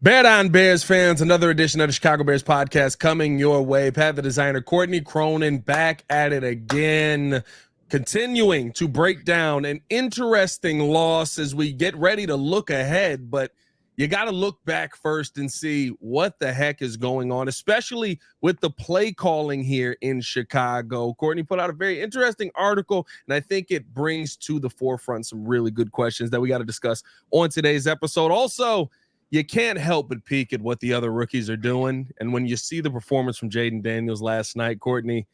Bear Down Bears fans, another edition of the Chicago Bears podcast coming your way. Pat the designer, Courtney Cronin, back at it again, continuing to break down an interesting loss as we get ready to look ahead. But you got to look back first and see what the heck is going on, especially with the play calling here in Chicago. Courtney put out a very interesting article, and I think it brings to the forefront some really good questions that we got to discuss on today's episode. Also, you can't help but peek at what the other rookies are doing. And when you see the performance from Jayden Daniels last night, Courtney,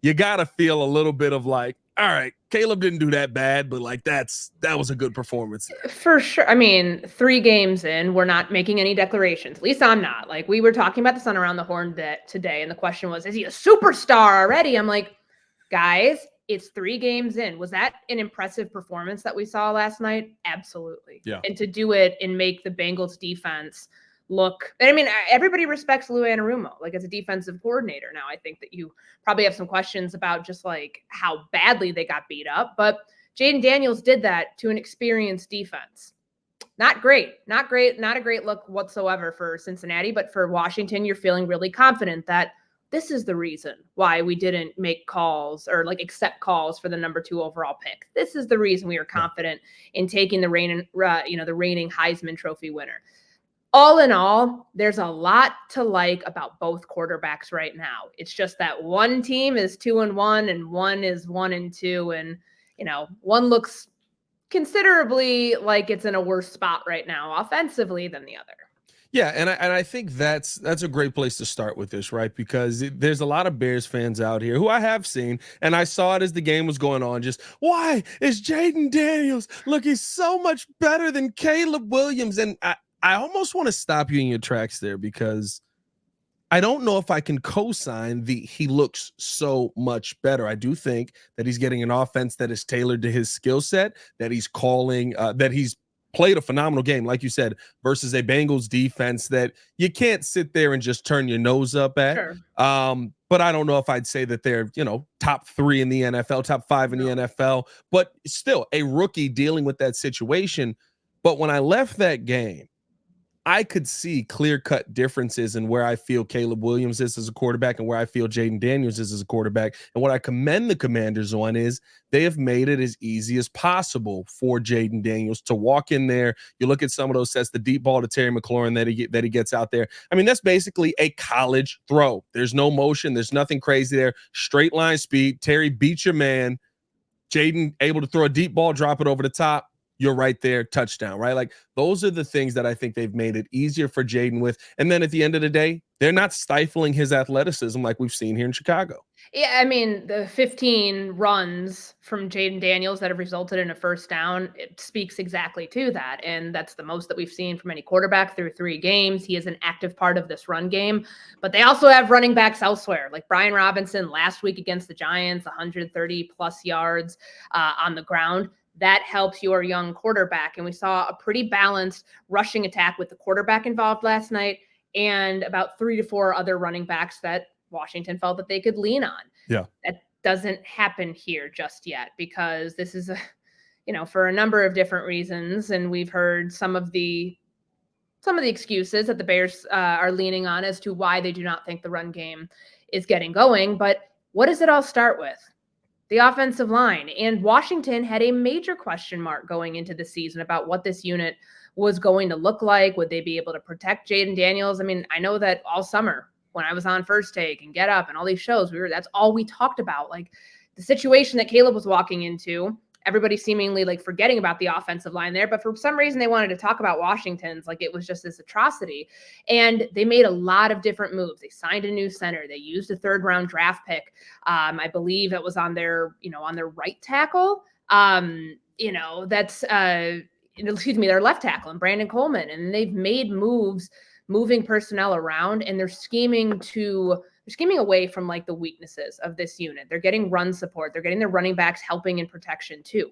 you got to feel a little bit of like, all right, Caleb didn't do that bad, but like that was a good performance there. For sure. I mean, 3 games in, we're not making any declarations. At least I'm not. Like, we were talking about the Sun Around the Horn today, and the question was, is he a superstar already? I'm like, guys, it's 3 games in. Was that an impressive performance that we saw last night? Absolutely. Yeah. And to do it and make the Bengals defense look, I mean, everybody respects Lou Anarumo, like as a defensive coordinator. Now, I think that you probably have some questions about just like how badly they got beat up, but Jayden Daniels did that to an experienced defense. Not great, not a great look whatsoever for Cincinnati, but for Washington, you're feeling really confident that this is the reason why we didn't make calls or like accept calls for the number 2 overall pick. This is the reason we are confident in taking the reigning Heisman Trophy winner. All in all, there's a lot to like about both quarterbacks right now. It's just that one team is 2-1 and one is 1-2, and one looks considerably like it's in a worse spot right now offensively than the other. Yeah, and I think that's a great place to start with this, right? Because there's a lot of Bears fans out here who I have seen, and I saw it as the game was going on, just, why is Jayden Daniels looking so much better than Caleb Williams? And I almost want to stop you in your tracks there, because I don't know if I can co-sign he looks so much better. I do think that he's getting an offense that is tailored to his skill set, that he's calling, that he's played a phenomenal game, like you said, versus a Bengals defense that you can't sit there and just turn your nose up at. Sure. But I don't know if I'd say that they're, top 3 in the NFL, top 5 in the NFL, but still a rookie dealing with that situation. But when I left that game, I could see clear-cut differences in where I feel Caleb Williams is as a quarterback and where I feel Jayden Daniels is as a quarterback. And what I commend the Commanders on is they have made it as easy as possible for Jayden Daniels to walk in there. You look at some of those sets, the deep ball to Terry McLaurin that he gets out there. I mean, that's basically a college throw. There's no motion. There's nothing crazy there. Straight line speed. Terry beats your man. Jayden able to throw a deep ball, drop it over the top. You're right there, touchdown, right? Like, those are the things that I think they've made it easier for Jayden with. And then at the end of the day, they're not stifling his athleticism like we've seen here in Chicago. Yeah, I mean, the 15 runs from Jayden Daniels that have resulted in a first down, it speaks exactly to that. And that's the most that we've seen from any quarterback through 3 games. He is an active part of this run game. But they also have running backs elsewhere, like Brian Robinson last week against the Giants, 130-plus yards on the ground. That helps your young quarterback. And we saw a pretty balanced rushing attack with the quarterback involved last night and about 3 to 4 other running backs that Washington felt that they could lean on. Yeah. That doesn't happen here just yet, because this is for a number of different reasons. And we've heard some of the excuses that the Bears are leaning on as to why they do not think the run game is getting going. But what does it all start with? The offensive line. And Washington had a major question mark going into the season about what this unit was going to look like. Would they be able to protect Jayden Daniels? I mean, I know that all summer when I was on First Take and Get Up and all these shows, that's all we talked about. Like, the situation that Caleb was walking into, everybody seemingly like forgetting about the offensive line there. But for some reason, they wanted to talk about Washington's like it was just this atrocity. And they made a lot of different moves. They signed a new center. They used a 3rd-round draft pick. I believe it was on their right tackle. That's their left tackle, and Brandon Coleman. And they've made moves, moving personnel around, and they're scheming away from like the weaknesses of this unit. They're getting run support. They're getting their running backs helping in protection too.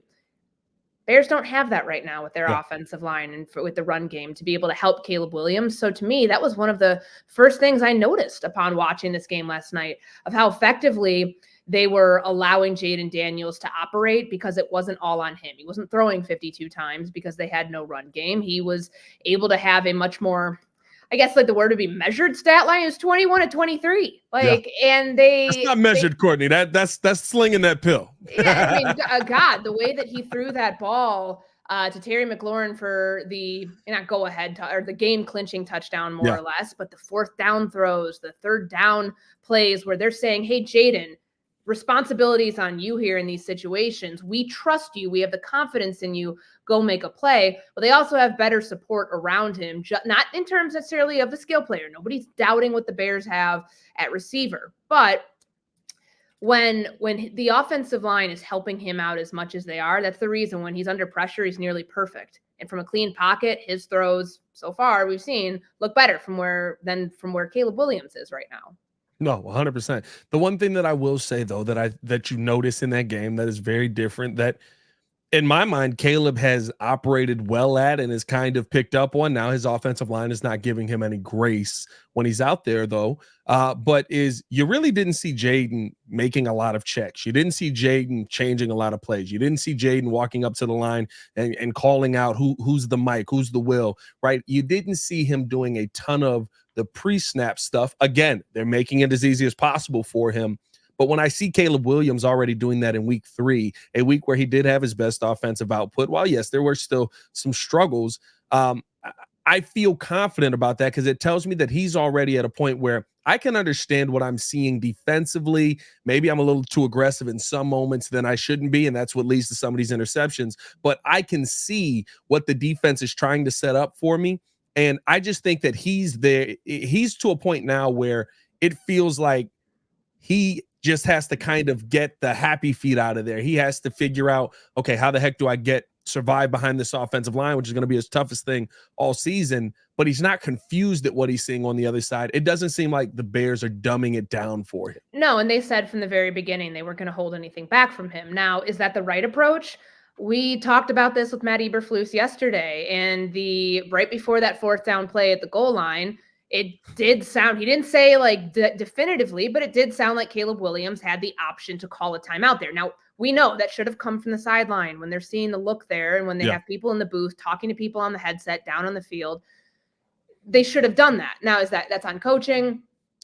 Bears don't have that right now with their offensive line and with the run game to be able to help Caleb Williams. So to me, that was one of the first things I noticed upon watching this game last night, of how effectively they were allowing Jayden Daniels to operate, because it wasn't all on him. He wasn't throwing 52 times because they had no run game. He was able to have a much more I guess like the word would be measured stat line is 21-23. Like, and that's not measured, Courtney. That's slinging that pill. Yeah, I mean, God, the way that he threw that ball to Terry McLaurin for the not go ahead or the game clinching touchdown, more or less, but the fourth down throws, the third down plays where they're saying, "Hey, Jayden, responsibilities on you here in these situations. We trust you. We have the confidence in you. Go make a play." But they also have better support around him, not in terms necessarily of the skill player. Nobody's doubting what the Bears have at receiver, but when the offensive line is helping him out as much as they are, that's the reason when he's under pressure, he's nearly perfect. And from a clean pocket, his throws so far we've seen look better from where Caleb Williams is right now. No, 100%. The one thing that I will say though that you notice in that game that is very different, that in my mind, Caleb has operated well at and has kind of picked up on. Now his offensive line is not giving him any grace when he's out there, though. But you really didn't see Jayden making a lot of checks. You didn't see Jayden changing a lot of plays. You didn't see Jayden walking up to the line and calling out who's the Mike, who's the Will, right? You didn't see him doing a ton of the pre-snap stuff. Again, they're making it as easy as possible for him. But when I see Caleb Williams already doing that in week 3, a week where he did have his best offensive output, while yes, there were still some struggles, I feel confident about that because it tells me that he's already at a point where I can understand what I'm seeing defensively. Maybe I'm a little too aggressive in some moments than I shouldn't be, and that's what leads to some of these interceptions. But I can see what the defense is trying to set up for me, and I just think that he's there. He's to a point now where it feels like he just has to kind of get the happy feet out of there. He has to figure out, okay, how the heck do I survive behind this offensive line, which is going to be his toughest thing all season. But he's not confused at what he's seeing on the other side. It doesn't seem like the Bears are dumbing it down for him. No, and they said from the very beginning they weren't going to hold anything back from him. Now, is that the right approach? We talked about this with Matt Eberflus yesterday, and right before that fourth down play at the goal line, it did sound, he didn't say like definitively, but it did sound like Caleb Williams had the option to call a timeout there. Now, we know that should have come from the sideline when they're seeing the look there and when they have people in the booth talking to people on the headset down on the field. They should have done that. Now, that's on coaching?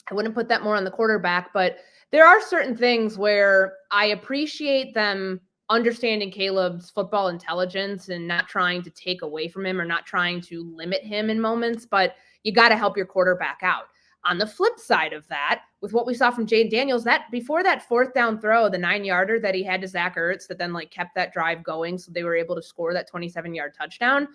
I wouldn't put that more on the quarterback, but there are certain things where I appreciate them understanding Caleb's football intelligence and not trying to take away from him or not trying to limit him in moments, but you got to help your quarterback out. On the flip side of that, with what we saw from Jayden Daniels, that before that fourth down throw, the 9-yarder that he had to Zach Ertz that then like kept that drive going so they were able to score that 27-yard touchdown,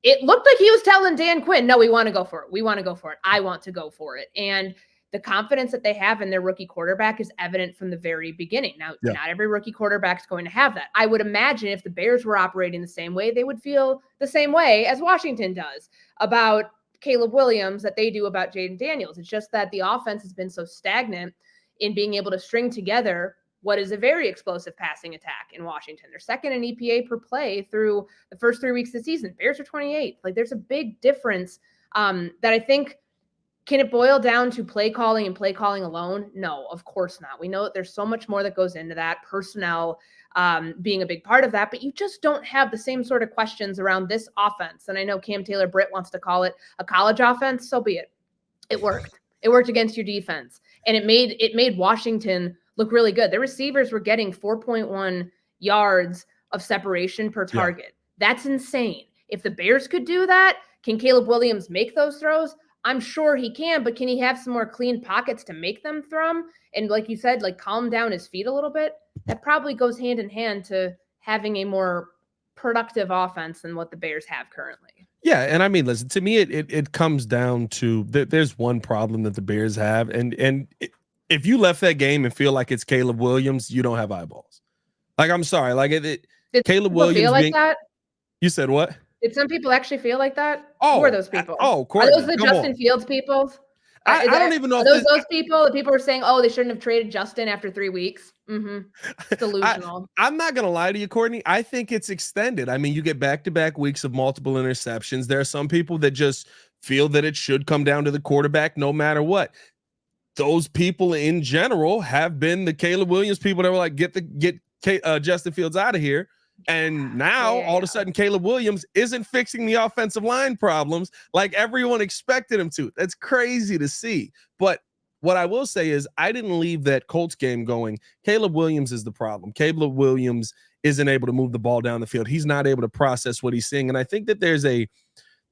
it looked like he was telling Dan Quinn, no, we want to go for it. We want to go for it. I want to go for it. And the confidence that they have in their rookie quarterback is evident from the very beginning. Now, not every rookie quarterback is going to have that. I would imagine if the Bears were operating the same way, they would feel the same way as Washington does about Caleb Williams that they do about Jayden Daniels. It's just that the offense has been so stagnant in being able to string together what is a very explosive passing attack in Washington. They're second in EPA per play through the first 3 weeks of the season. Bears are 28th. Like there's a big difference that I think. Can it boil down to play calling and play calling alone? No, of course not. We know that there's so much more that goes into that, personnel being a big part of that, but you just don't have the same sort of questions around this offense. And I know Cam Taylor-Britt wants to call it a college offense. So be it. It worked. It worked against your defense. And it made Washington look really good. The receivers were getting 4.1 yards of separation per target. That's insane. If the Bears could do that, can Caleb Williams make those throws? I'm sure he can, but can he have some more clean pockets to make them from? And like you said, like calm down his feet a little bit. That probably goes hand in hand to having a more productive offense than what the Bears have currently. Yeah, and I mean, listen, to me, it comes down to there's one problem that the Bears have, and if you left that game and feel like it's Caleb Williams, you don't have eyeballs. Like, I'm sorry, like Did Caleb Williams feel like that? You said what? Did some people actually feel like that? Oh, who are those people? Courtney, are those the Justin Fields people? I don't even know. If those people that people were saying, oh, they shouldn't have traded Justin after 3 weeks. Delusional. I'm not going to lie to you, Courtney. I think it's extended. I mean, you get back-to-back weeks of multiple interceptions. There are some people that just feel that it should come down to the quarterback no matter what. Those people in general have been the Caleb Williams people that were like, get Justin Fields out of here. And now Yeah. all of a sudden, Caleb Williams isn't fixing the offensive line problems like everyone expected him to. That's crazy to see. But what I will say is I didn't leave that Colts game going, Caleb Williams is the problem. Caleb Williams isn't able to move the ball down the field. He's not able to process what he's seeing. And I think that there's the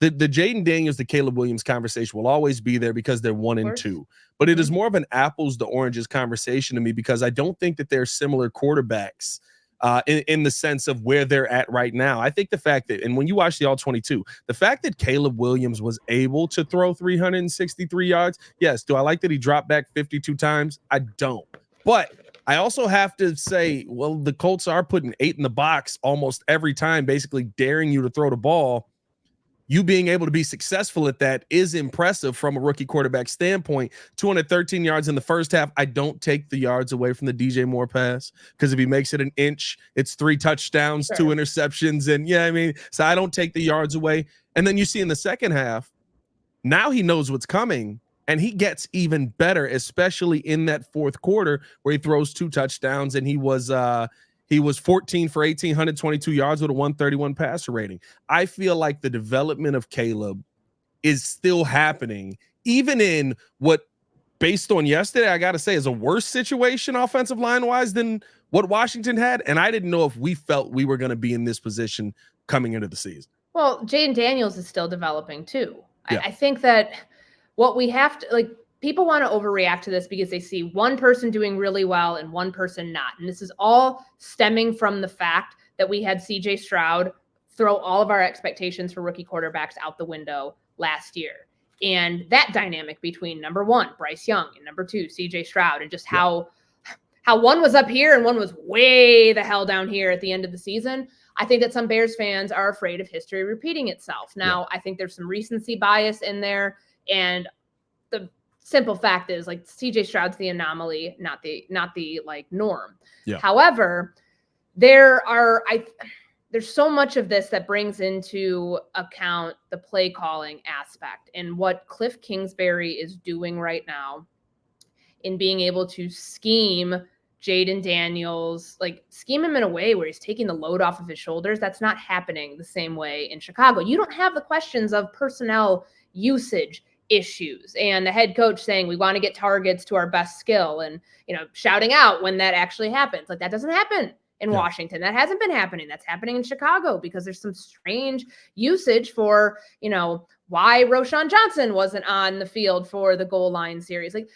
Jayden Daniels, the Caleb Williams conversation will always be there because they're 1 and 2. But it is more of an apples to oranges conversation to me because I don't think that they're similar quarterbacks in the sense of where they're at right now. I think the fact that, and when you watch the All-22, the fact that Caleb Williams was able to throw 363 yards, yes. Do I like that he dropped back 52 times? I don't. But I also have to say, well, the Colts are putting 8 in the box almost every time, basically daring you to throw the ball. You being able to be successful at that is impressive from a rookie quarterback standpoint. 213 yards in the first half. I don't take the yards away from the DJ Moore pass because if he makes it an inch, it's 3 touchdowns, 2 interceptions. And yeah, I mean, so I don't take the yards away. And then you see in the second half, now he knows what's coming and he gets even better, especially in that fourth quarter where he throws 2 touchdowns and he was 14 for 18, 122 yards with a 131 passer rating. I feel like the development of Caleb is still happening, even in what, based on yesterday, I got to say, is a worse situation offensive line-wise than what Washington had. And I didn't know if we felt we were going to be in this position coming into the season. Well, Jayden Daniels is still developing too. Yeah. I think that what we have to, like, people want to overreact to this because they see one person doing really well and one person not. And this is all stemming from the fact that we had CJ Stroud throw all of our expectations for rookie quarterbacks out the window last year. And that dynamic between number 1, Bryce Young, and number 2, CJ Stroud, and just how one was up here and one was way the hell down here at the end of the season. I think that some Bears fans are afraid of history repeating itself. Now, I think there's some recency bias in there, and the simple fact is, like, CJ Stroud's the anomaly, not the like norm. Yeah. However, there's so much of this that brings into account the play calling aspect and what Cliff Kingsbury is doing right now in being able to scheme Jayden Daniels, like scheme him in a way where he's taking the load off of his shoulders. That's not happening the same way in Chicago. You don't have the questions of personnel usage issues and the head coach saying we want to get targets to our best skill and, shouting out when that actually happens. Like, that doesn't happen in Washington. That hasn't been happening. That's happening in Chicago because there's some strange usage for, why Roschon Johnson wasn't on the field for the goal line series. Like,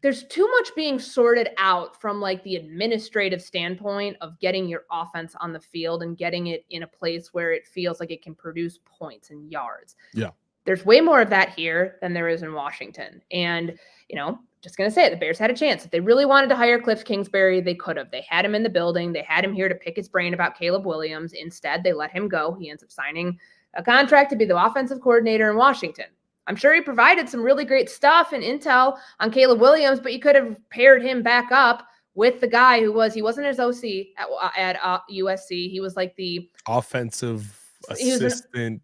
there's too much being sorted out from, like, the administrative standpoint of getting your offense on the field and getting it in a place where it feels like it can produce points and yards. Yeah. There's way more of that here than there is in Washington. And, just going to say it, the Bears had a chance. If they really wanted to hire Cliff Kingsbury, they could have. They had him in the building. They had him here to pick his brain about Caleb Williams. Instead, they let him go. He ends up signing a contract to be the offensive coordinator in Washington. I'm sure he provided some really great stuff and intel on Caleb Williams, but you could have paired him back up with the guy who he wasn't his OC at USC. He was like the offensive assistant.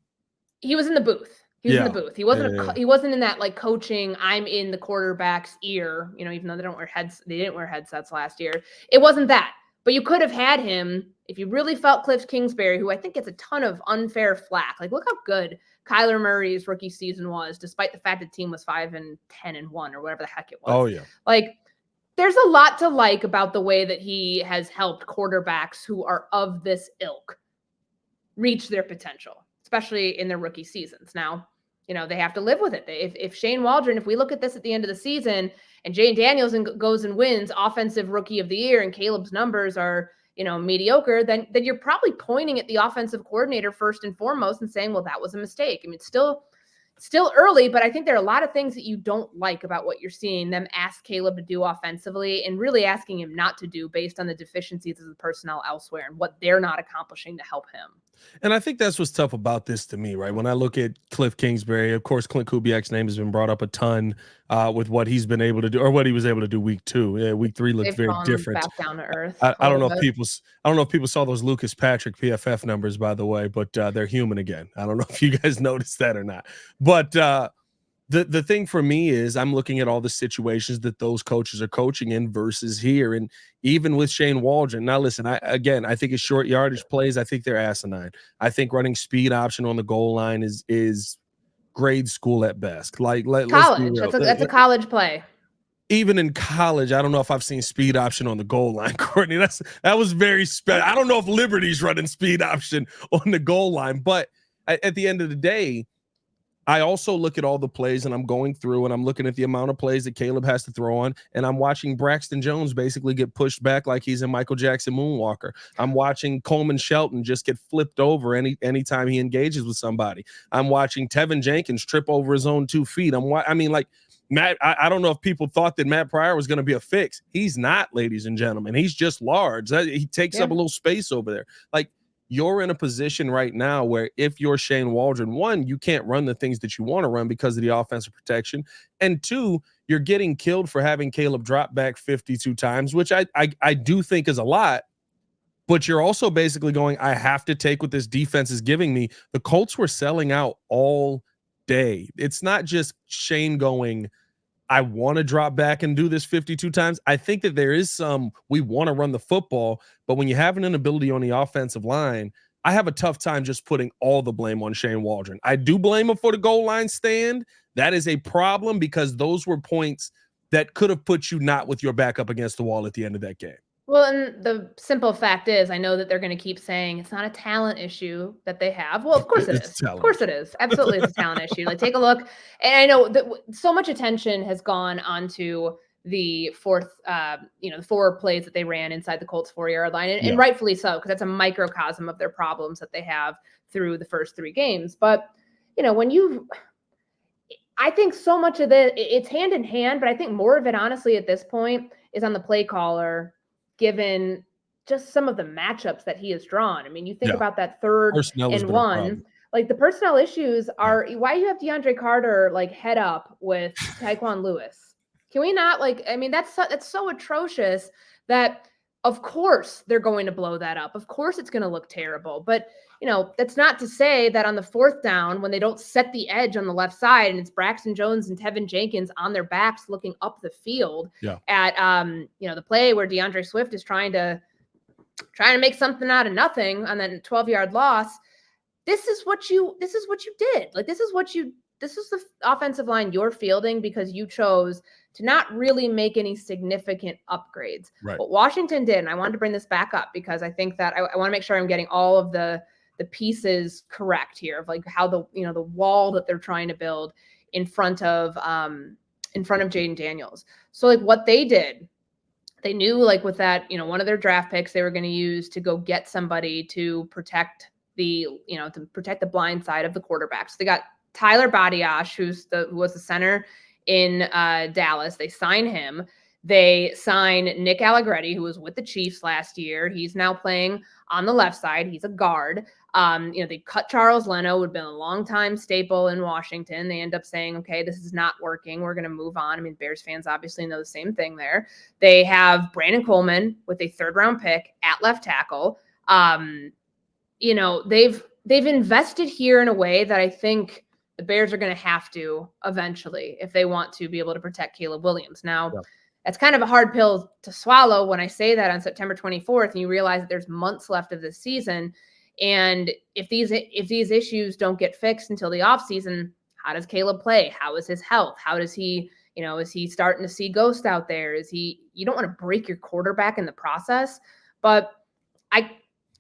He was in the booth. He was in the booth. He wasn't. He wasn't in that, like, coaching. I'm in the quarterback's ear. Even though they didn't wear headsets last year. It wasn't that. But you could have had him if you really felt Cliff Kingsbury, who I think gets a ton of unfair flack. Like, look how good Kyler Murray's rookie season was, despite the fact the team was 5-10-1 or whatever the heck it was. Oh yeah. Like, there's a lot to like about the way that he has helped quarterbacks who are of this ilk reach their potential, especially in their rookie seasons. Now, they have to live with it. If Shane Waldron, if we look at this at the end of the season and Jayden Daniels goes and wins offensive rookie of the year and Caleb's numbers are, mediocre, then you're probably pointing at the offensive coordinator first and foremost and saying, well, that was a mistake. I mean, it's still early, but I think there are a lot of things that you don't like about what you're seeing them ask Caleb to do offensively and really asking him not to do based on the deficiencies of the personnel elsewhere and what they're not accomplishing to help him. And I think that's what's tough about this to me, right? When I look at Cliff Kingsbury, of course, Clint Kubiak's name has been brought up a ton with what he's been able to do or what he was able to do week 2. Yeah, week 3 looked very different. Back down to earth. I don't know if people saw those Lucas Patrick PFF numbers, by the way, but they're human again. I don't know if you guys noticed that or not. But The thing for me is I'm looking at all the situations that those coaches are coaching in versus here. And even with Shane Waldron, now listen, I think his short yardage plays, I think they're asinine. I think running speed option on the goal line is grade school at best. Like let's be College. real. That's a college play. Even in college, I don't know if I've seen speed option on the goal line, Courtney. That was very special. I don't know if Liberty's running speed option on the goal line, but at the end of the day, I also look at all the plays and I'm going through and I'm looking at the amount of plays that Caleb has to throw on. And I'm watching Braxton Jones basically get pushed back like he's a Michael Jackson moonwalker. I'm watching Coleman Shelton just get flipped over anytime he engages with somebody. I'm watching Tevin Jenkins trip over his own 2 feet. Matt, I don't know if people thought that Matt Pryor was going to be a fix. He's not, ladies and gentlemen. He's just large. He takes up a little space over there. Like, you're in a position right now where if you're Shane Waldron, one, you can't run the things that you want to run because of the offensive protection. And two, you're getting killed for having Caleb drop back 52 times, which I do think is a lot. But you're also basically going, I have to take what this defense is giving me. The Colts were selling out all day. It's not just Shane going, I want to drop back and do this 52 times. I think that there is we want to run the football, but when you have an inability on the offensive line, I have a tough time just putting all the blame on Shane Waldron. I do blame him for the goal line stand. That is a problem because those were points that could have put you not with your back up against the wall at the end of that game. Well, and the simple fact is, I know that they're going to keep saying it's not a talent issue that they have. Well, of course it is. Of course it is. Absolutely, it's a talent issue. Like, take a look. And I know that so much attention has gone onto the the 4 plays that they ran inside the Colts 4-yard line, and rightfully so, because that's a microcosm of their problems that they have through the first 3 games. But, I think so much of it's hand in hand, but I think more of it, honestly, at this point is on the play caller, given just some of the matchups that he has drawn. I mean, you think about that 3rd and 1, like the personnel issues are why you have DeAndre Carter like head up with Tyquan Lewis. Can we not that's so atrocious that of course they're going to blow that up. Of course it's going to look terrible, but that's not to say that on the 4th down, when they don't set the edge on the left side and it's Braxton Jones and Tevin Jenkins on their backs looking up the field at the play where DeAndre Swift is trying to make something out of nothing on that 12-yard loss. This is what you did. Like, this is the offensive line you're fielding because you chose to not really make any significant upgrades. Right. What Washington did, and I wanted to bring this back up because I think that I want to make sure I'm getting all of the pieces correct here of like how the wall that they're trying to build in front of Jayden Daniels. So like what they did, they knew like with that, one of their draft picks they were going to use to go get somebody to protect the blind side of the quarterback. So they got Tyler Badiash, who was the center in Dallas. They sign him. They sign Nick Allegretti, who was with the Chiefs last year. He's now playing on the left side. He's a guard. They cut Charles Leno, who had been a longtime staple in Washington. They end up saying, okay, this is not working. We're going to move on. I mean, Bears fans obviously know the same thing there. They have Brandon Coleman with a 3rd-round pick at left tackle. They've invested here in a way that I think the Bears are going to have to eventually if they want to be able to protect Caleb Williams. Now, that's kind of a hard pill to swallow when I say that on September 24th and you realize that there's months left of this season. And if these issues don't get fixed until the offseason, how does Caleb play? How is his health? How does he, is he starting to see ghosts out there? You don't want to break your quarterback in the process. But I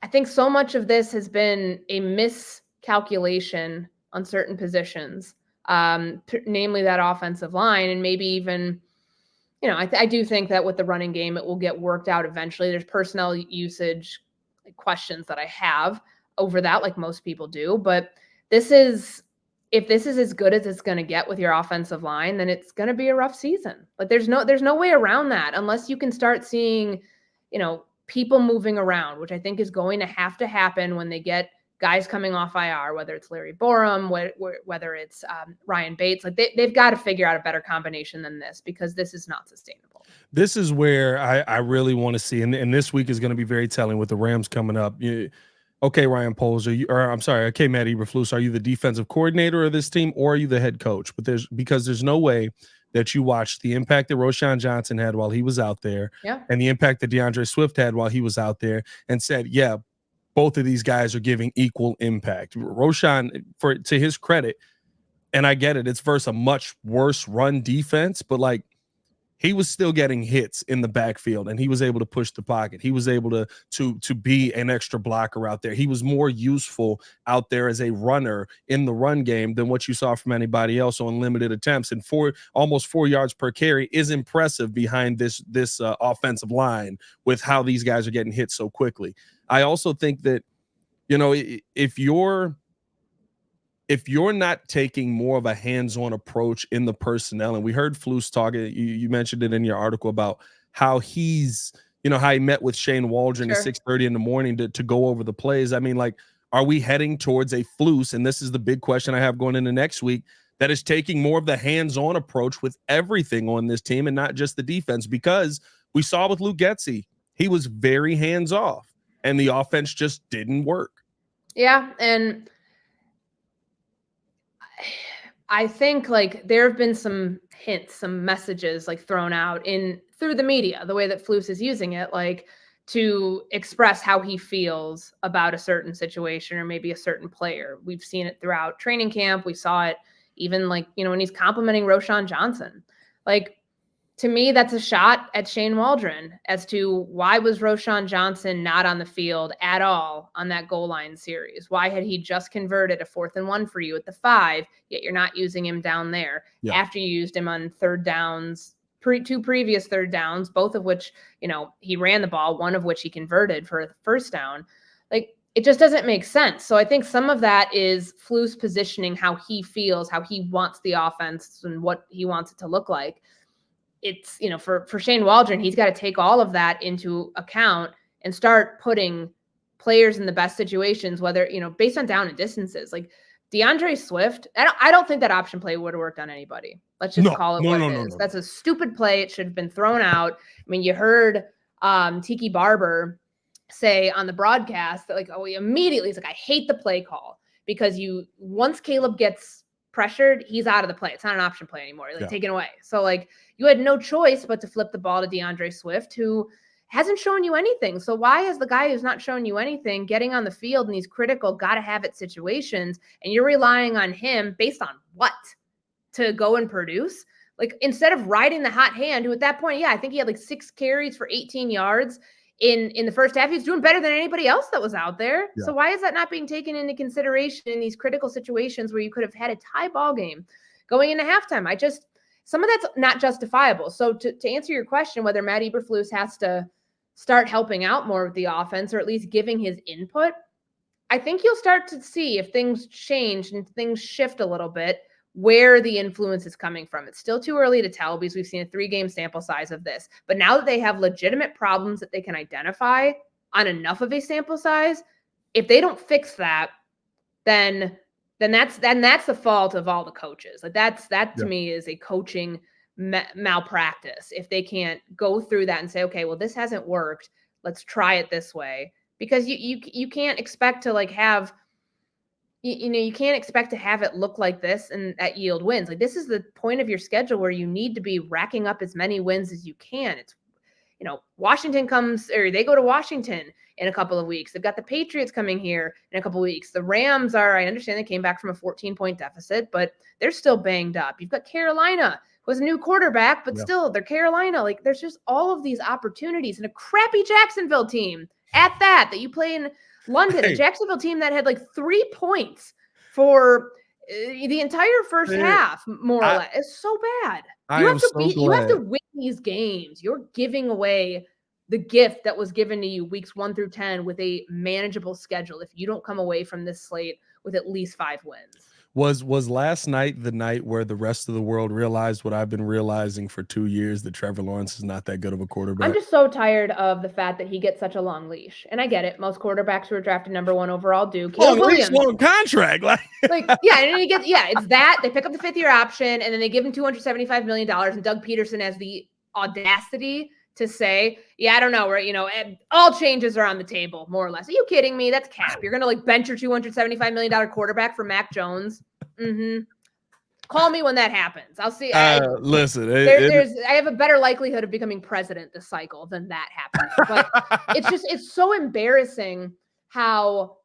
think so much of this has been a miscalculation on certain positions, namely that offensive line, and maybe even, I do think that with the running game, it will get worked out eventually. There's personnel usage questions that I have over that, like most people do. But if this is as good as it's going to get with your offensive line, then it's going to be a rough season. Like there's no way around that unless you can start seeing, people moving around, which I think is going to have to happen when they get guys coming off IR, whether it's Larry Borum, whether it's Ryan Bates. Like they've got to figure out a better combination than this because this is not sustainable. This is where I really want to see, and this week is going to be very telling with the Rams coming up. Okay, Ryan Poles, okay, Matt Eberflus, are you the defensive coordinator of this team or are you the head coach? But there's no way that you watched the impact that Roshan Johnson had while he was out there Yeah. and the impact that DeAndre Swift had while he was out there and said, yeah, both of these guys are giving equal impact. Roshan, to his credit, and I get it, it's versus a much worse run defense, but like he was still getting hits in the backfield and he was able to push the pocket. He was able to be an extra blocker out there. He was more useful out there as a runner in the run game than what you saw from anybody else on limited attempts. And almost 4 yards per carry is impressive behind this offensive line with how these guys are getting hit so quickly. I also think that, you know, if you're not taking more of a hands-on approach in the personnel, and we heard Flus talk, you mentioned it in your article about how he's, you know, how he met with Shane Waldron at 6:30 in the morning to go over the plays. I mean, like, are we heading towards a Flus? And this is the big question I have going into next week, that is taking more of the hands-on approach with everything on this team and not just the defense, because we saw with Luke Getsy, he was very hands-off and the offense just didn't work. Yeah, and I think like there have been some hints, some messages like thrown out through the media, the way that Flus is using it, like to express how he feels about a certain situation or maybe a certain player. We've seen it throughout training camp. We saw it even like, you know, when he's complimenting Roshan Johnson. Like, to me, that's a shot at Shane Waldron as to why was Roshan Johnson not on the field at all on that goal line series? Why had he just converted a 4th and 1 for you at the 5, yet you're not using him down there after you used him on third downs, 2 previous third downs, both of which, you know, he ran the ball, one of which he converted for a first down. Like, it just doesn't make sense. So I think some of that is Flus positioning how he feels, how he wants the offense and what he wants it to look like. It's, you know, for Shane Waldron, he's got to take all of that into account and start putting players in the best situations, whether, you know, based on down and distances. Like DeAndre Swift, I don't think that option play would have worked on anybody. Let's just call it what it is. That's a stupid play. It should have been thrown out. I mean, you heard Tiki Barber say on the broadcast that like, oh, immediately he's like, I hate the play call because once Caleb gets pressured, he's out of the play. It's not an option play anymore. Like taken away. So like you had no choice but to flip the ball to DeAndre Swift, who hasn't shown you anything. So why is the guy who's not showing you anything getting on the field in these critical, gotta have it situations, and you're relying on him based on what to go and produce? Like instead of riding the hot hand, who at that point, I think he had like 6 carries for 18 yards in the first half. He's doing better than anybody else that was out there. So why is that not being taken into consideration in these critical situations where you could have had a tie ball game going into halftime? Some of that's not justifiable. So to answer your question, whether Matt Eberflus has to start helping out more with the offense or at least giving his input, I think you'll start to see if things change and things shift a little bit, where the influence is coming from. It's still too early to tell because we've seen a 3-game sample size of this. But now that they have legitimate problems that they can identify on enough of a sample size, if they don't fix that, then that's the fault of all the coaches. Like that to me is a coaching malpractice. If they can't go through that and say, okay, well, this hasn't worked, let's try it this way. Because you can't expect to like have, you can't expect to have it look like this and that yield wins. Like this is the point of your schedule where you need to be racking up as many wins as you can. It's, Washington they go to Washington in a couple of weeks. They've got the Patriots coming here in a couple of weeks. The Rams I understand they came back from a 14-point deficit, but they're still banged up. You've got Carolina, who has a new quarterback, but still they're Carolina. Like there's just all of these opportunities, and a crappy Jacksonville team at that you play in London, a Jacksonville team that had like 3 points for the entire first half, more or less. It's so bad. You have to win these games. You're giving away the gift that was given to you weeks 1 through 10 with a manageable schedule if you don't come away from this slate with at least 5 wins. Was last night the night where the rest of the world realized what I've been realizing for 2 years, that Trevor Lawrence is not that good of a quarterback? I'm just so tired of the fact that he gets such a long leash. And I get it. Most quarterbacks who are drafted number 1 overall do. Caleb Williams, long contract. It's that. They pick up the 5th-year option, and then they give him $275 million, and Doug Peterson has the audacity to say, yeah, I don't know, where, all changes are on the table, more or less. Are you kidding me? That's cap. You're going to bench your $275 million quarterback for Mac Jones. Mm-hmm. Call me when that happens. I'll see. Listen, I have a better likelihood of becoming president this cycle than that happening. But it's so embarrassing how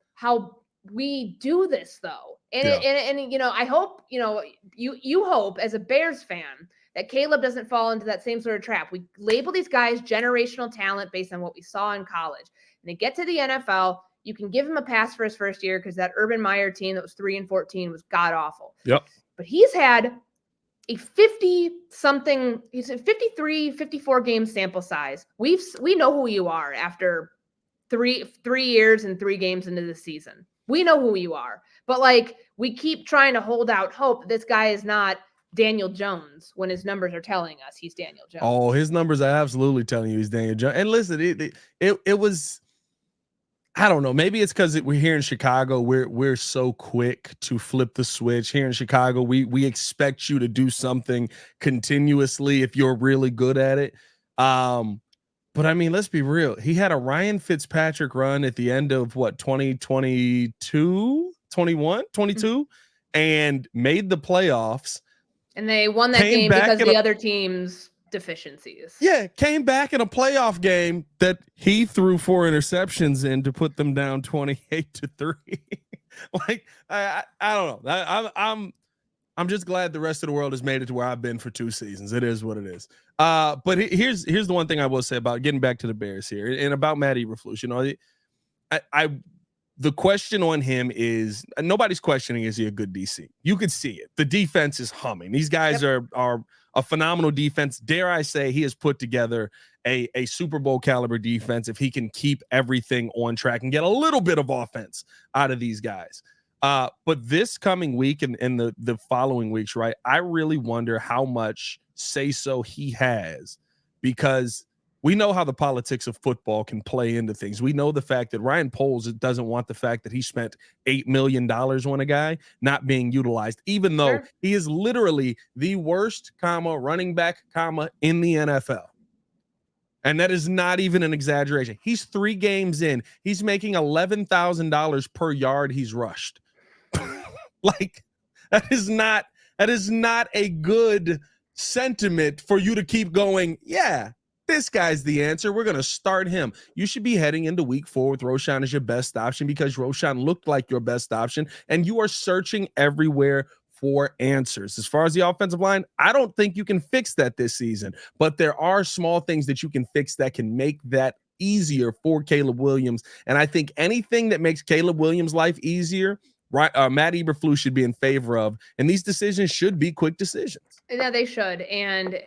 we do this though. And I hope, you hope as a Bears fan that Caleb doesn't fall into that same sort of trap. We label these guys generational talent based on what we saw in college. And they get to the NFL, you can give him a pass for his first year because that Urban Meyer team that was 3-14 was god awful. Yep. But he's had a 53, 54 game sample size. We know who you are after three years and 3 games into the season. We know who you are. But we keep trying to hold out hope that this guy is not Daniel Jones when his numbers are telling us he's Daniel Jones. Oh, his numbers are absolutely telling you he's Daniel Jones. And listen, it was, I don't know. Maybe it's because we're here in Chicago. We're so quick to flip the switch here in Chicago. We expect you to do something continuously if you're really good at it. But I mean, let's be real. He had a Ryan Fitzpatrick run at the end of 2022, 21, 22, and made the playoffs. And they won that game because of the other team's deficiencies. Yeah, came back in a playoff game that he threw 4 interceptions in to put them down 28-3. I don't know. I'm just glad the rest of the world has made it to where I've been for 2 seasons. It is what it is. But here's the one thing I will say about getting back to the Bears here and about Matt Eberflus. The question on him is nobody's questioning, is he a good DC? You could see it. The defense is humming. These guys are a phenomenal defense. Dare I say he has put together a Super Bowl caliber defense if he can keep everything on track and get a little bit of offense out of these guys. But this coming week and the following weeks, right, I really wonder how much say-so he has, because we know how the politics of football can play into things. We know the fact that Ryan Poles doesn't want the fact that he spent $8 million on a guy not being utilized, even though he is literally the worst, running back, in the NFL. And that is not even an exaggeration. He's 3 games in. He's making $11,000 per yard he's rushed. That is not a good sentiment for you to keep going, yeah, this guy's the answer. We're going to start him. You should be heading into week 4 with Roschon as your best option because Roschon looked like your best option, and you are searching everywhere for answers. As far as the offensive line, I don't think you can fix that this season, but there are small things that you can fix that can make that easier for Caleb Williams. And I think anything that makes Caleb Williams' life easier, Matt Eberflus should be in favor of, and these decisions should be quick decisions. Yeah, they should. And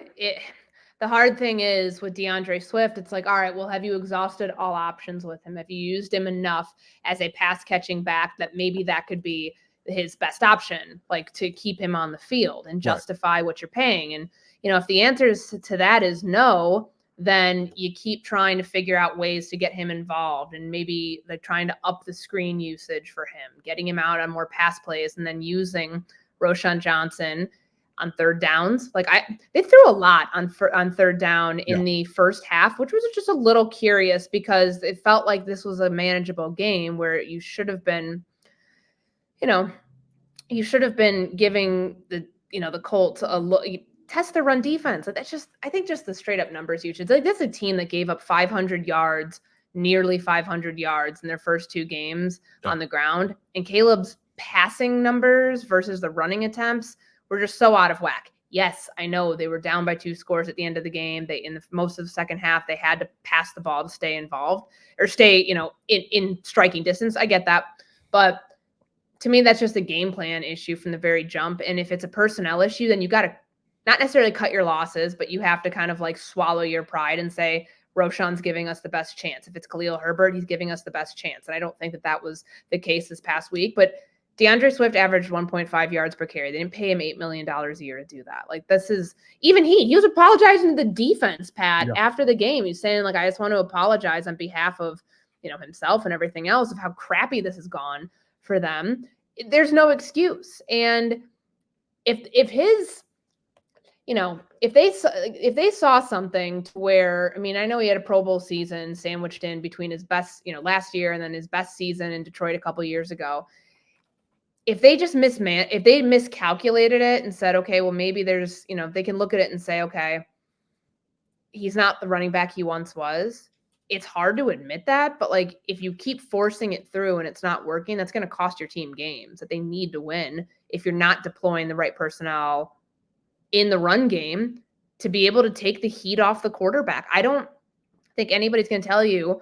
the hard thing is with DeAndre Swift, it's all right, well, have you exhausted all options with him? Have you used him enough as a pass catching back that maybe that could be his best option, to keep him on the field and justify what you're paying? And, if the answer to that is no, then you keep trying to figure out ways to get him involved, and maybe trying to up the screen usage for him, getting him out on more pass plays, and then using Roschon Johnson on third downs. They threw a lot on third down in the first half, which was just a little curious because it felt like this was a manageable game where you should have been, giving the Colts a look. Test the run defense. I think just the straight up numbers usage. This is a team that gave up 500 yards, nearly 500 yards in their first 2 games on the ground. And Caleb's passing numbers versus the running attempts were just so out of whack. Yes, I know they were down by 2 scores at the end of the game. Most of the second half, they had to pass the ball to stay involved or stay, in striking distance. I get that. But to me, that's just a game plan issue from the very jump. And if it's a personnel issue, then you got to not necessarily cut your losses, but you have to kind of swallow your pride and say, Roschon's giving us the best chance. If it's Khalil Herbert, he's giving us the best chance. And I don't think that was the case this past week. But DeAndre Swift averaged 1.5 yards per carry. They didn't pay him $8 million a year to do that. This is even he was apologizing to the defense, Pat, after the game. He's saying, I just want to apologize on behalf of, himself and everything else of how crappy this has gone for them. There's no excuse. And if if they saw something to where, I mean, I know he had a Pro Bowl season sandwiched in between his best, last year and then his best season in Detroit a couple years ago. If they just if they miscalculated it and said, okay, well, maybe there's, they can look at it and say, okay, he's not the running back he once was. It's hard to admit that, but like if you keep forcing it through and it's not working, that's going to cost your team games that they need to win if you're not deploying the right personnel in the run game to be able to take the heat off the quarterback. I don't think anybody's going to tell you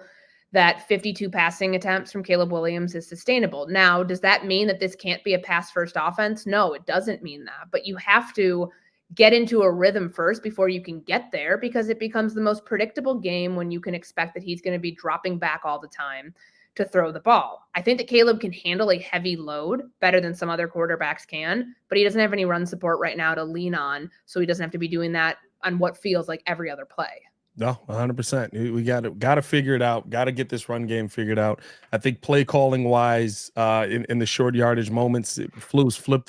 that 52 passing attempts from Caleb Williams is sustainable. Now, does that mean that this can't be a pass first offense? No, it doesn't mean that, but you have to get into a rhythm first before you can get there, because it becomes the most predictable game when you can expect that he's going to be dropping back all the time to throw the ball. I think that Caleb can handle a heavy load better than some other quarterbacks can, but he doesn't have any run support right now to lean on, so he doesn't have to be doing that on what feels like every other play. No, 100%. We got to figure it out. Got to get this run game figured out. I think play calling wise, in the short yardage moments, Flus flip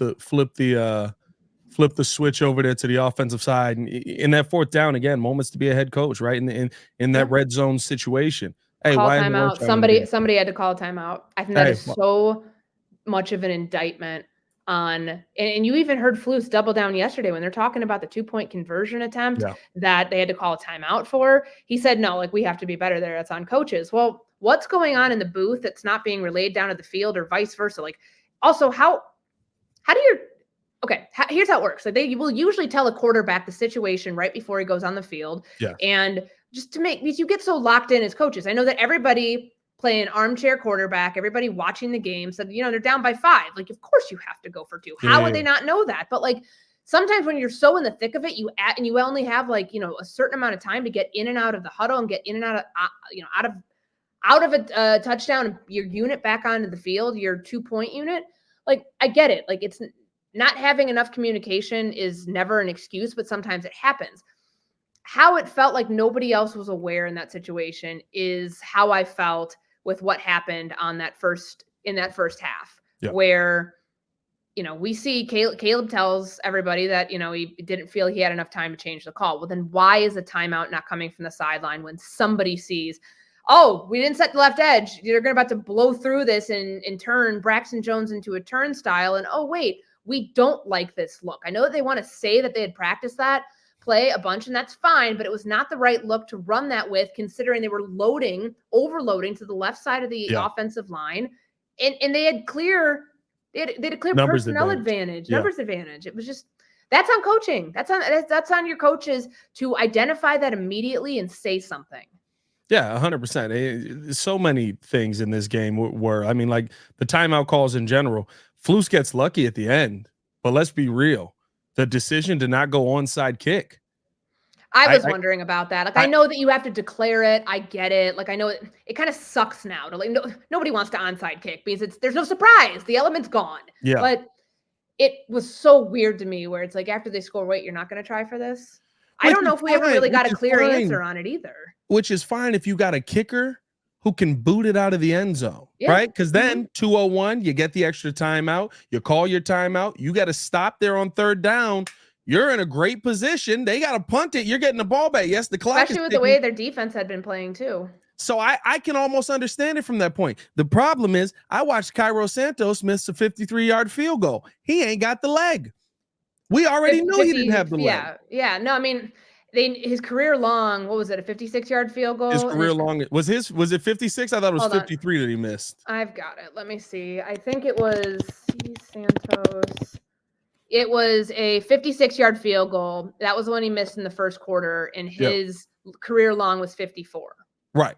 the switch over there to the offensive side, and in that fourth down again, moments to be a head coach, right? In that red zone situation. Hey, call why timeout. Somebody had to call a timeout. I think that is so much of an indictment on, and you even heard Flus double down yesterday when they're talking about the 2-point conversion attempt that they had to call a timeout for. He said, no, like we have to be better there. That's on coaches. Well, what's going on in the booth that's not being relayed down to the field or vice versa? Like also how do you, okay, here's how it works. Like they will usually tell a quarterback the situation right before he goes on the field. Yeah. And just to make, because you get so locked in as coaches. I know that everybody playing armchair quarterback, everybody watching the game said, they're down by 5. Like, of course you have to go for 2. How would they not know that? But like sometimes when you're so in the thick of it, you only have like, a certain amount of time to get in and out of the huddle and get in and out of, out of a touchdown, your unit back onto the field, your 2-point unit. Like, I get it. Like it's not having enough communication is never an excuse, but sometimes it happens. How it felt like nobody else was aware in that situation is how I felt with what happened in that first half, where, we see Caleb tells everybody that, he didn't feel he had enough time to change the call. Well, then why is the timeout not coming from the sideline when somebody sees, oh, we didn't set the left edge. They're about to blow through this and turn Braxton Jones into a turnstile. And, oh, wait, we don't like this look. I know that they want to say that they had practiced that play a bunch, and that's fine, but it was not the right look to run that with, considering they were overloading to the left side of the offensive line, and they had a clear personnel advantage, numbers advantage. It was just, that's on coaching. That's on your coaches to identify that immediately and say something. Yeah, 100%. So many things in this game were, I mean, like the timeout calls in general. Flus gets lucky at the end, but let's be real. The decision to not go onside kick. I was wondering about that. Like, I know that you have to declare it. I get it. Like, I know it kind of sucks now to nobody wants to onside kick because there's no surprise. The element's gone. Yeah. But it was so weird to me where it's like after they score, wait, you're not going to try for this? I don't know if we ever really got a clear answer on it either. Which is fine if you got a kicker who can boot it out of the end zone, right? Because then 2:01, you get the extra timeout. You call your timeout. You got to stop there on third down. You're in a great position. They got to punt it. You're getting the ball back. Yes, the clock especially with the way their defense had been playing too. So I can almost understand it from that point. The problem is I watched Cairo Santos miss a 53-yard field goal. He ain't got the leg. We already knew he didn't have the leg. Yeah. No, I mean, his career long, what was it, a 56-yard field goal? His career long was it 56? I thought it was 53 that he missed. I've got it. Let me see. I think it was Santos. It was a 56-yard field goal. That was the one he missed in the first quarter, and his career long was 54. Right.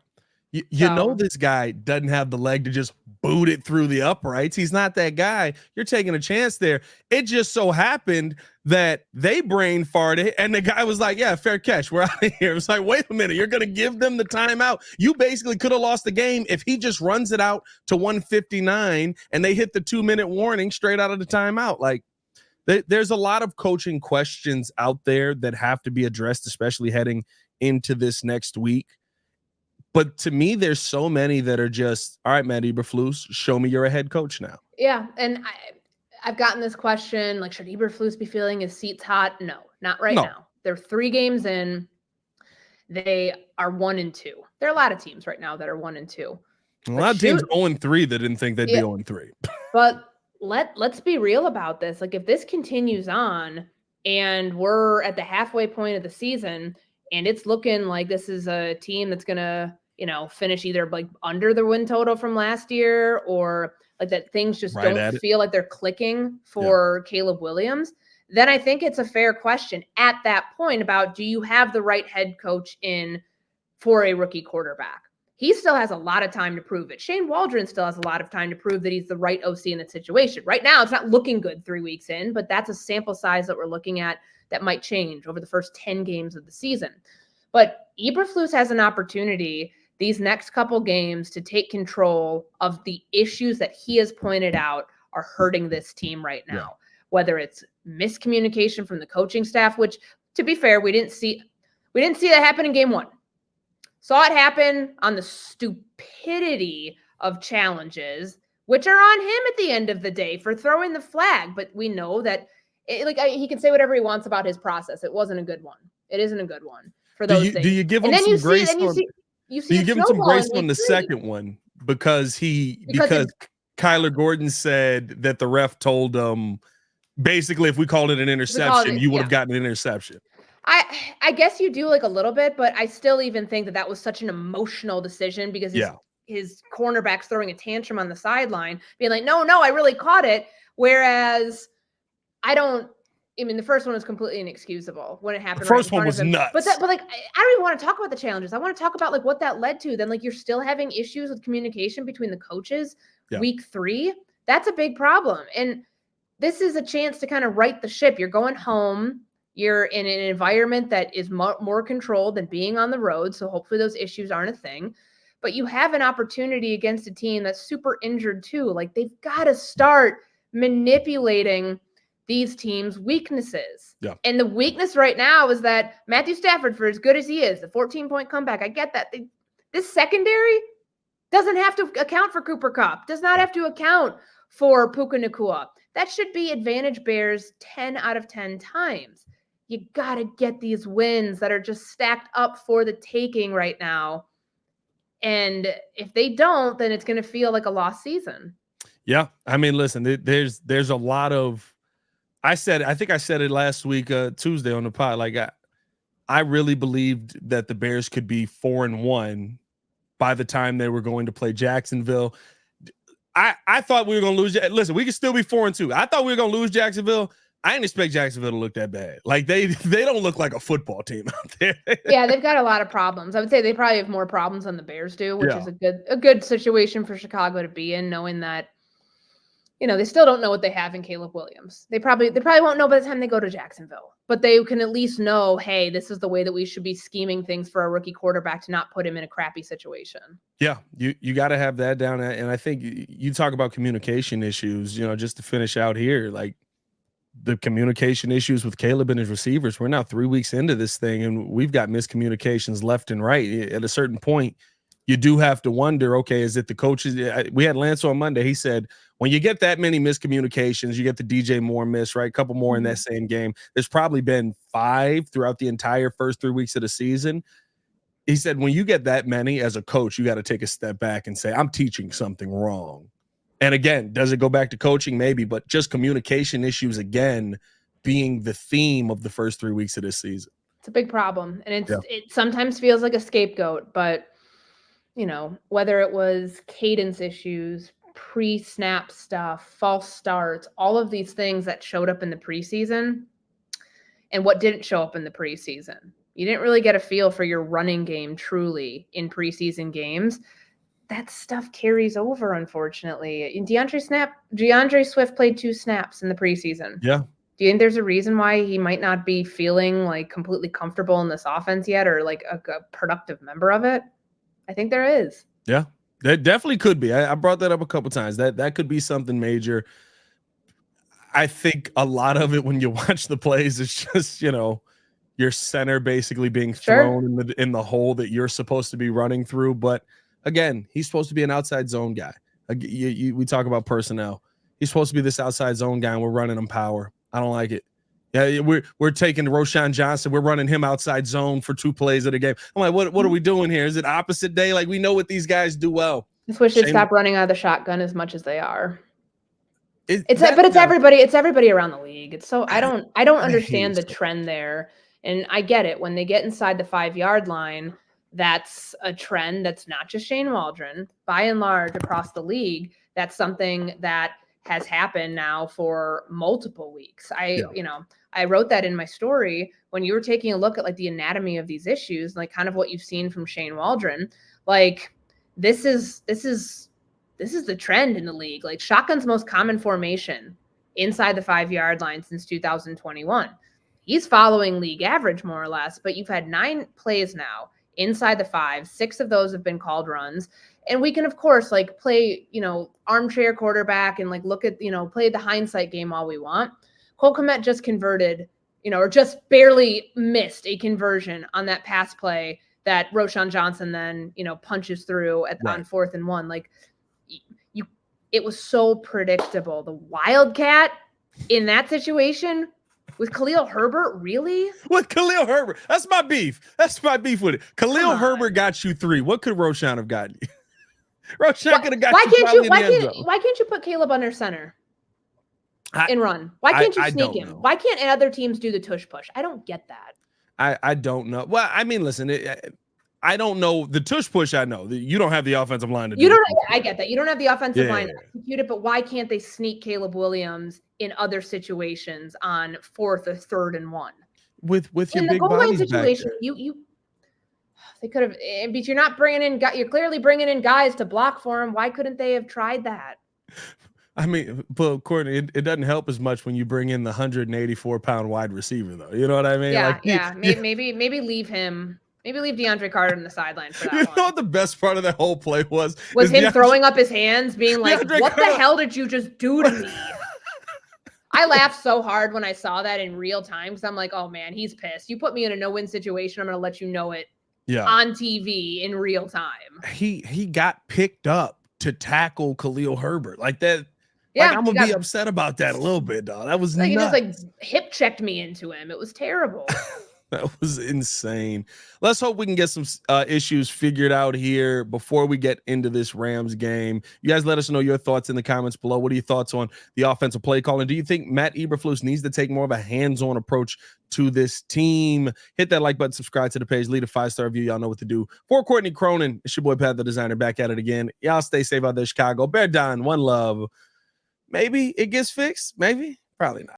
You know this guy doesn't have the leg to just boot it through the uprights. He's not that guy. You're taking a chance there. It just so happened that they brain farted, and the guy was like, yeah, fair catch. We're out of here. It's like, wait a minute. You're going to give them the timeout. You basically could have lost the game if he just runs it out to 159 and they hit the 2-minute warning straight out of the timeout. Like, there's a lot of coaching questions out there that have to be addressed, especially heading into this next week. But to me, there's so many that are just, all right, Matt Eberflus, show me you're a head coach now. Yeah, and I've gotten this question, like, should Eberflus be feeling his seats hot? No, not right No. now. They're 3 games in. They are 1-2. There are a lot of teams right now that are 1-2. A lot of teams 0-3 that didn't think they'd be 0-3. But let's be real about this. Like, if this continues on and we're at the halfway point of the season and it's looking like this is a team that's gonna, finish either like under the win total from last year or like that things just don't feel like they're clicking for Caleb Williams, then I think it's a fair question at that point about, do you have the right head coach in for a rookie quarterback? He still has a lot of time to prove it. Shane Waldron still has a lot of time to prove that he's the right OC in that situation. Right now, it's not looking good 3 weeks in, but that's a sample size that we're looking at that might change over the first 10 games of the season. But Eberflus has an opportunity these next couple games to take control of the issues that he has pointed out are hurting this team right now, whether it's miscommunication from the coaching staff, which, to be fair, we didn't see that happen in game 1. Saw it happen on the stupidity of challenges, which are on him at the end of the day for throwing the flag. But we know that he can say whatever he wants about his process. It wasn't a good one. It isn't a good one for those things. Do you give him some grace? Do you give him some grace on the second one because Kyler Gordon said that the ref told him basically if we called it an interception, you would have gotten an interception. I guess you do like a little bit, but I still even think that was such an emotional decision because his cornerback's throwing a tantrum on the sideline, being like, no, I really caught it. Whereas the first one was completely inexcusable when it happened. The first one was nuts. But I don't even want to talk about the challenges. I want to talk about like what that led to. Then like you're still having issues with communication between the coaches week 3. That's a big problem. And this is a chance to kind of right the ship. You're going home. You're in an environment that is more controlled than being on the road. So hopefully those issues aren't a thing. But you have an opportunity against a team that's super injured too. Like they've got to start manipulating these teams' weaknesses. Yeah. And the weakness right now is that Matthew Stafford, for as good as he is, the 14-point comeback, I get that. This secondary doesn't have to account for Cooper Kupp, does not have to account for Puka Nacua. That should be advantage Bears 10 out of 10 times. You got to get these wins that are just stacked up for the taking right now. And if they don't, then it's going to feel like a lost season. Yeah. I mean, listen, there's a lot of, I think I said it last week, Tuesday on the pod. Like I really believed that the Bears could be 4-1 by the time they were going to play Jacksonville. I thought we were going to lose. Listen, we could still be 4-2. I thought we were going to lose Jacksonville. I didn't expect Jacksonville to look that bad. Like they don't look like a football team out there. Yeah, they've got a lot of problems. I would say they probably have more problems than the Bears do, which is a good situation for Chicago to be in, knowing that they still don't know what they have in Caleb Williams. They probably won't know by the time they go to Jacksonville, but they can at least know, hey, this is the way that we should be scheming things for a rookie quarterback to not put him in a crappy situation. Yeah, you got to have that down. And I think you talk about communication issues, just to finish out here, like the communication issues with Caleb and his receivers. We're now 3 weeks into this thing and we've got miscommunications left and right. At a certain point, you do have to wonder, okay, is it the coaches? We had Lance on Monday. He said, when you get that many miscommunications, you get the DJ Moore miss, right? A couple more in that same game. There's probably been 5 throughout the entire first 3 weeks of the season. He said, when you get that many as a coach, you got to take a step back and say, I'm teaching something wrong. And again, does it go back to coaching? Maybe, but just communication issues again being the theme of the first 3 weeks of this season. It's a big problem. And it sometimes feels like a scapegoat, but whether it was cadence issues, pre-snap stuff, false starts, all of these things that showed up in the preseason and what didn't show up in the preseason. You didn't really get a feel for your running game truly in preseason games. That stuff carries over, unfortunately. In DeAndre Swift played 2 snaps in the preseason. Yeah. Do you think there's a reason why he might not be feeling like completely comfortable in this offense yet, or like a productive member of it? I think there is. Yeah, that definitely could be. I brought that up a couple times. That could be something major. I think a lot of it when you watch the plays is just, your center basically being thrown in the hole that you're supposed to be running through. But again, he's supposed to be an outside zone guy. We talk about personnel. He's supposed to be this outside zone guy, and we're running him power. I don't like it. Yeah, we're taking Roschon Johnson. We're running him outside zone for 2 plays of the game. I'm like, what are we doing here? Is it opposite day? Like, we know what these guys do well. I just wish they'd stop running out of the shotgun as much as they are. It's everybody around the league. It's so I don't understand the trend there. And I get it. When they get inside the 5-yard line, that's a trend that's not just Shane Waldron. By and large, across the league, that's something that has happened now for multiple weeks. I wrote that in my story when you were taking a look at like the anatomy of these issues, like kind of what you've seen from Shane Waldron. Like this is the trend in the league. Like shotgun's most common formation inside the 5-yard line since 2021. He's following league average more or less, but you've had 9 plays now inside the 5. 6 of those have been called runs. And we can, of course, like play, armchair quarterback and like look at, play the hindsight game all we want. Cole Kmet just converted, or just barely missed a conversion on that pass play that Roschon Johnson then, punches through on 4th and 1. Like it was so predictable. The Wildcat in that situation with Khalil Herbert, really? With Khalil Herbert. That's my beef. With it. Khalil Herbert got you 3. What could Roschon have gotten you? Roschon could have got you. Why can't you put Caleb under center and run? Why can't you sneak him? Why can't other teams do the tush push? I don't get that. I don't know. Well, I mean, listen, I don't know the tush push. I know you don't have the offensive line to do. I get that you don't have the offensive line to execute it, but why can't they sneak Caleb Williams in other situations on 4th or 3rd and 1? With your in big the goal line situation, they could have. But you're not bringing in. You're clearly bringing in guys to block for him. Why couldn't they have tried that? I mean, but Courtney, it doesn't help as much when you bring in the 184-pound wide receiver, though. You know what I mean? Yeah, maybe leave him. Maybe leave DeAndre Carter on the sideline for that one. You know what the best part of that whole play was? Him throwing up his hands, being like, what the hell did you just do to me? I laughed so hard when I saw that in real time because I'm like, oh, man, he's pissed. You put me in a no-win situation, I'm going to let you know it on TV in real time. He got picked up to tackle Khalil Herbert. Like that. Yeah, like, I'm going to be upset about that a little bit, dog. That was nuts. He just hip checked me into him. It was terrible. That was insane. Let's hope we can get some issues figured out here before we get into this Rams game. You guys let us know your thoughts in the comments below. What are your thoughts on the offensive play calling? Do you think Matt Eberflus needs to take more of a hands-on approach to this team? Hit that like button, subscribe to the page, leave a 5-star review. Y'all know what to do. For Courtney Cronin, it's your boy Pat the Designer back at it again. Y'all stay safe out there, Chicago. Bear down, one love. Maybe it gets fixed. Maybe. Probably not.